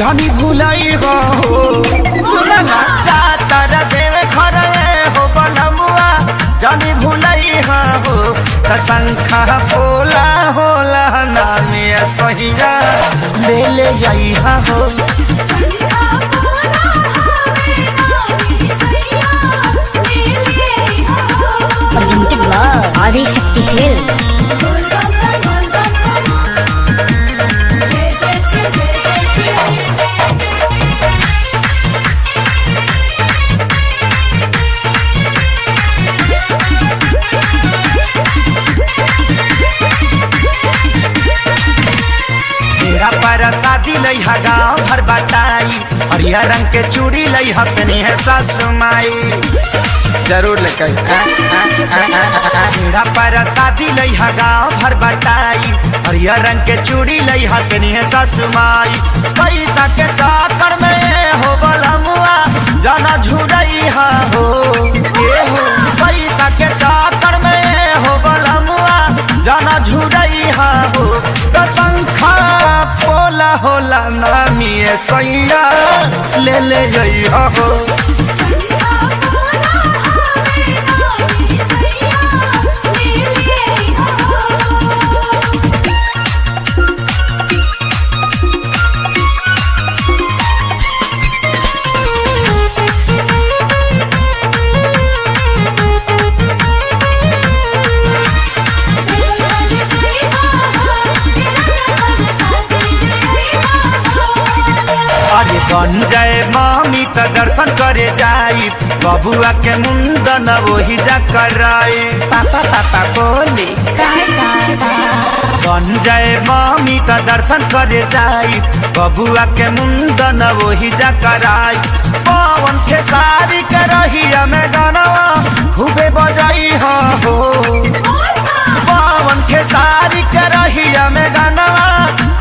जानी भुलाई हो सुना ना जातर देवे घर हो बनमुआ जानी भुलाई हो शंखा बोला होला नामे सहिया ले ले जाई हो आदिशक्ति फिल्म्स। पर शादी लई हा गाँव भर बटाई हरिया रंग के चूड़ी लई हा पहनी है सासु माई जरूर लेकर पर शादी लई हा गाँव भर बटाई हरिया रंग के चूड़ी लई हा पहनी है सासु माई पैसा के चाकर में हो बलमुआ जाना झुरई हा हो पैसा के चाकर में हो बलमुआ जाना झुरई हा हो शंखा बोला होला नामी सैया ले ले जई हो आज बन जाए मामी तो दर्शन करे जाई बबुआ के मुंडन वही जा कराई पापा पापा बोली बन जाए मामी तो दर्शन करे जाई बबुआ के मुंडन वही जा कराई पवन के सारी के रहिया में गानवा खूबे बजाई हो पवन के सारी के रहिया में गानवा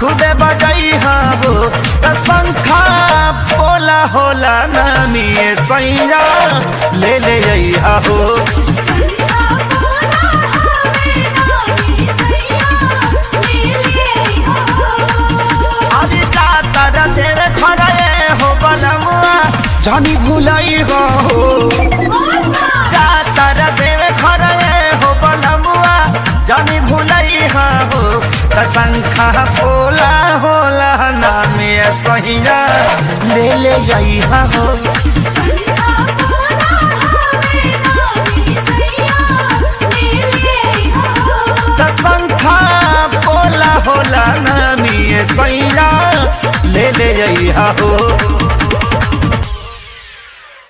खूबे बजाई हो शंखा बोला होला नामी सैया ले ले जई हो अभी जातर देवे खड़े हो बनमुआ जानी भुलाई हो जातर देवे खड़े हो बनमुआ जानी भुलाई हो शंखा बोला होला नामे सहिया ले ले जाई हो शंखा बोला होला नामे सैया ले ले जाई हो।